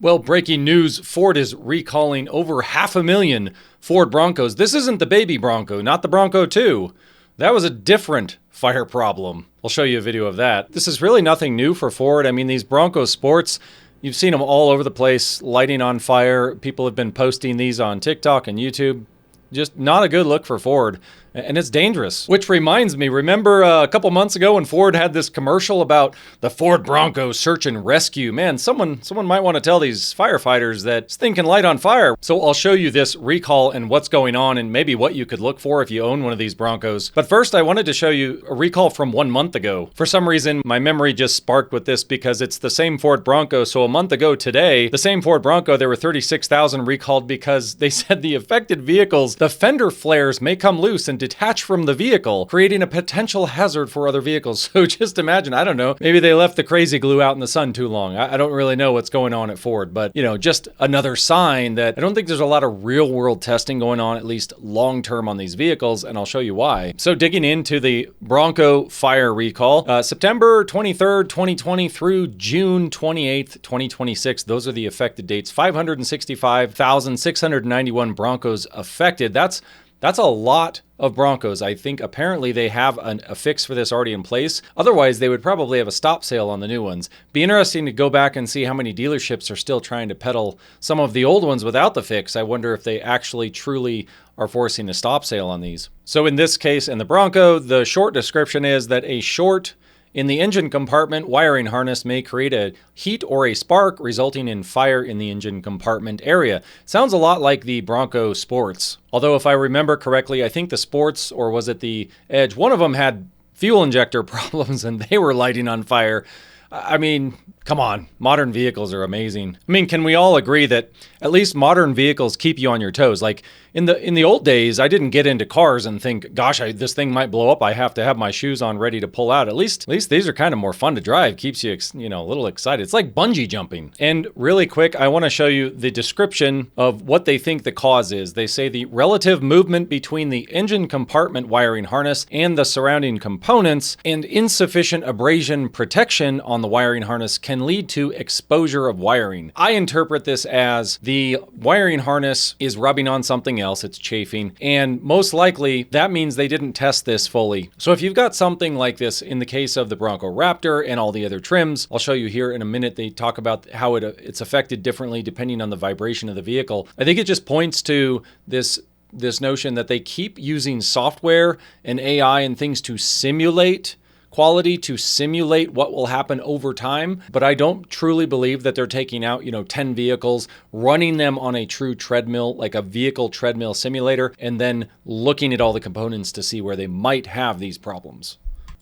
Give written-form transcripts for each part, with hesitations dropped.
Well, breaking news, Ford is recalling over 500,000 Ford Broncos. This isn't the baby Bronco, not the Bronco 2. That was a different fire problem. I'll show you a video of that. This is really nothing new for Ford. I mean, these Bronco Sports, you've seen them all over the place, lighting on fire. People have been posting these on TikTok and YouTube. Just not a good look for Ford, and it's dangerous. Which reminds me, remember a couple months ago when Ford had this commercial about the Ford Bronco search and rescue? Man, someone might want to tell these firefighters that this thing can light on fire. So I'll show you this recall and what's going on and maybe what you could look for if you own one of these Broncos. But first, I wanted to show you a recall from 1 month ago. For some reason, my memory just sparked with this because it's the same Ford Bronco. So a month ago today, the same Ford Bronco, there were 36,000 recalled because they said the affected vehicles, the fender flares may come loose and detach from the vehicle, creating a potential hazard for other vehicles. So just imagine, I don't know, maybe they left the crazy glue out in the sun too long. I don't really know what's going on at Ford, but just another sign that I don't think there's a lot of real world testing going on, at least long term on these vehicles, and I'll show you why. So digging into the Bronco fire recall, September 23rd, 2020 through June 28th, 2026, those are the affected dates. 565,691 Broncos affected. That's a lot of Broncos. I think apparently they have a fix for this already in place. Otherwise, they would probably have a stop sale on the new ones. Be interesting to go back and see how many dealerships are still trying to peddle some of the old ones without the fix. I wonder if they actually truly are forcing a stop sale on these. So in this case, in the Bronco, the short description is that a short in the engine compartment wiring harness may create a heat or a spark, resulting in fire in the engine compartment area. Sounds a lot like the Bronco Sports. Although if I remember correctly, I think the Sports, or was it the Edge, one of them had fuel injector problems and they were lighting on fire. I mean, come on, modern vehicles are amazing. I mean, can we all agree that at least modern vehicles keep you on your toes? Like in the old days, I didn't get into cars and think, gosh, this thing might blow up. I have to have my shoes on ready to pull out. At least these are kind of more fun to drive. Keeps you, a little excited. It's like bungee jumping. And really quick, I want to show you the description of what they think the cause is. They say the relative movement between the engine compartment wiring harness and the surrounding components and insufficient abrasion protection on the wiring harness can lead to exposure of wiring. I interpret this as the wiring harness is rubbing on something else, it's chafing, and most likely that means they didn't test this fully. So if you've got something like this in the case of the Bronco Raptor and all the other trims, I'll show you here in a minute, they talk about how it's affected differently depending on the vibration of the vehicle. I think it just points to this notion that they keep using software and AI and things to simulate quality, to simulate what will happen over time. But I don't truly believe that they're taking out, 10 vehicles, running them on a true treadmill, like a vehicle treadmill simulator, and then looking at all the components to see where they might have these problems.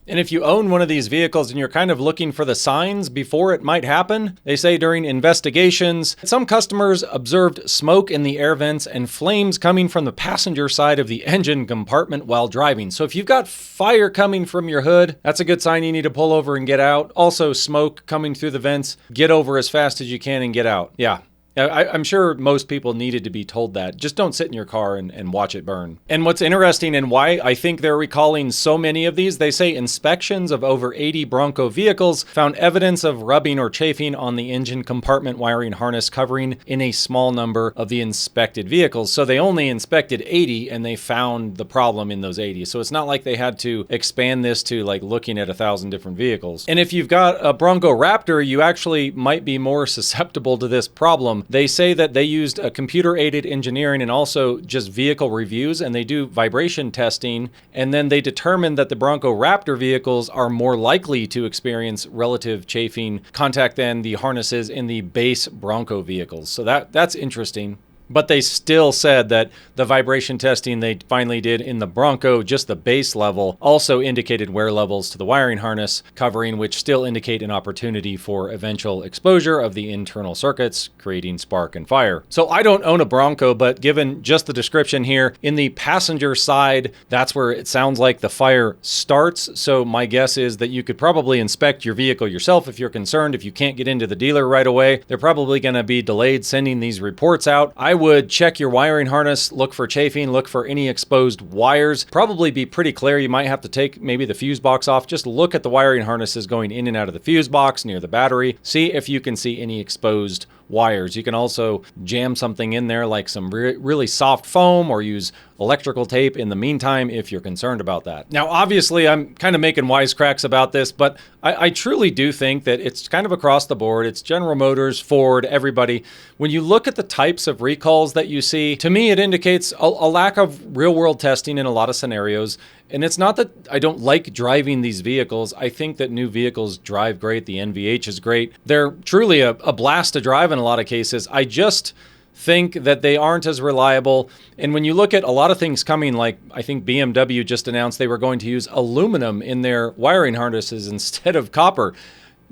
And if you own one of these vehicles and you're kind of looking for the signs before it might happen, they say during investigations, some customers observed smoke in the air vents and flames coming from the passenger side of the engine compartment while driving. So if you've got fire coming from your hood, that's a good sign you need to pull over and get out. Also, smoke coming through the vents, get over as fast as you can and get out. Yeah. I'm sure most people needed to be told that. Just don't sit in your car and watch it burn. And what's interesting and why I think they're recalling so many of these, they say inspections of over 80 Bronco vehicles found evidence of rubbing or chafing on the engine compartment wiring harness covering in a small number of the inspected vehicles. So they only inspected 80 and they found the problem in those 80. So it's not like they had to expand this to like looking at 1,000 different vehicles. And if you've got a Bronco Raptor, you actually might be more susceptible to this problem. They say that they used a computer-aided engineering and also just vehicle reviews, and they do vibration testing, and then they determined that the Bronco Raptor vehicles are more likely to experience relative chafing contact than the harnesses in the base Bronco vehicles. So that's interesting. But they still said that the vibration testing they finally did in the Bronco, just the base level, also indicated wear levels to the wiring harness covering, which still indicate an opportunity for eventual exposure of the internal circuits, creating spark and fire. So I don't own a Bronco, but given just the description here, in the passenger side, that's where it sounds like the fire starts. So my guess is that you could probably inspect your vehicle yourself if you're concerned. If you can't get into the dealer right away, they're probably going to be delayed sending these reports out. I would check your wiring harness, look for chafing, look for any exposed wires. Probably be pretty clear. You might have to take maybe the fuse box off. Just look at the wiring harnesses going in and out of the fuse box near the battery. See if you can see any exposed wires. You can also jam something in there like some really soft foam or use electrical tape in the meantime if you're concerned about that. Now, obviously, I'm kind of making wisecracks about this, but I truly do think that it's kind of across the board. It's General Motors, Ford, everybody. When you look at the types of recalls that you see, to me, it indicates a lack of real-world testing in a lot of scenarios. And it's not that I don't like driving these vehicles. I think that new vehicles drive great. The NVH is great. They're truly a blast to drive in a lot of cases. I just think that they aren't as reliable. And when you look at a lot of things coming, like I think BMW just announced they were going to use aluminum in their wiring harnesses instead of copper.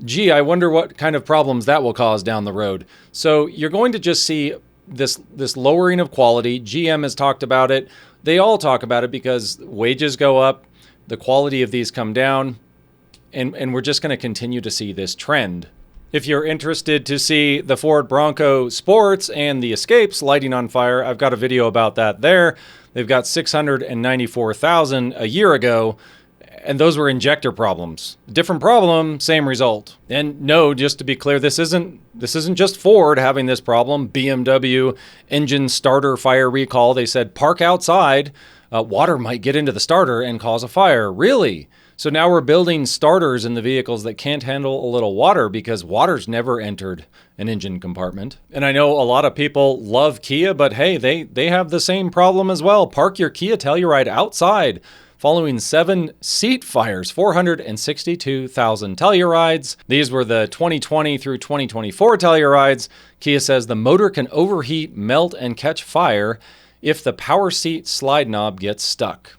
Gee, I wonder what kind of problems that will cause down the road. So you're going to just see this lowering of quality. GM has talked about it. They all talk about it because wages go up, the quality of these come down, and we're just going to continue to see this trend. If you're interested to see the Ford Bronco Sports and the Escapes lighting on fire, I've got a video about that there. They've got 694,000 a year ago, and those were injector problems. Different problem, same result. And no, just to be clear, this isn't just Ford having this problem. BMW engine starter fire recall. They said park outside. Water might get into the starter and cause a fire. Really? So now we're building starters in the vehicles that can't handle a little water because water's never entered an engine compartment. And I know a lot of people love Kia, but hey, they have the same problem as well. Park your Kia Telluride outside. Following 7 seat fires, 462,000 Tellurides. These were the 2020 through 2024 Tellurides. Kia says the motor can overheat, melt, and catch fire if the power seat slide knob gets stuck.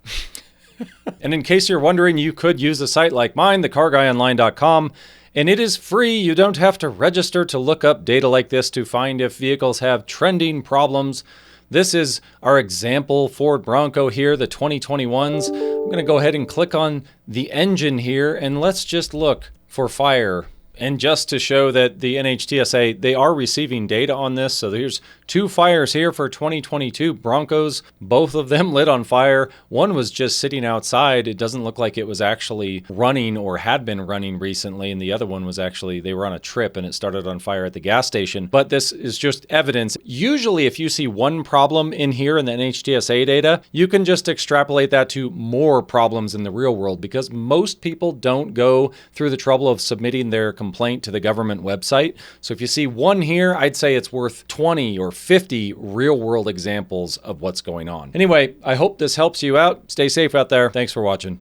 And in case you're wondering, you could use a site like mine, thecarguyonline.com, and it is free. You don't have to register to look up data like this to find if vehicles have trending problems. This is our example Ford Bronco here, the 2021s. I'm going to go ahead and click on the engine here, and let's just look for fire. And just to show that the NHTSA, they are receiving data on this. So there's 2 fires here for 2022 Broncos, both of them lit on fire. One was just sitting outside. It doesn't look like it was actually running or had been running recently. And the other one was actually, they were on a trip and it started on fire at the gas station. But this is just evidence. Usually if you see one problem in here in the NHTSA data, you can just extrapolate that to more problems in the real world because most people don't go through the trouble of submitting their complaint to the government website. So if you see one here, I'd say it's worth 20 or 50 real world examples of what's going on. Anyway, I hope this helps you out. Stay safe out there. Thanks for watching.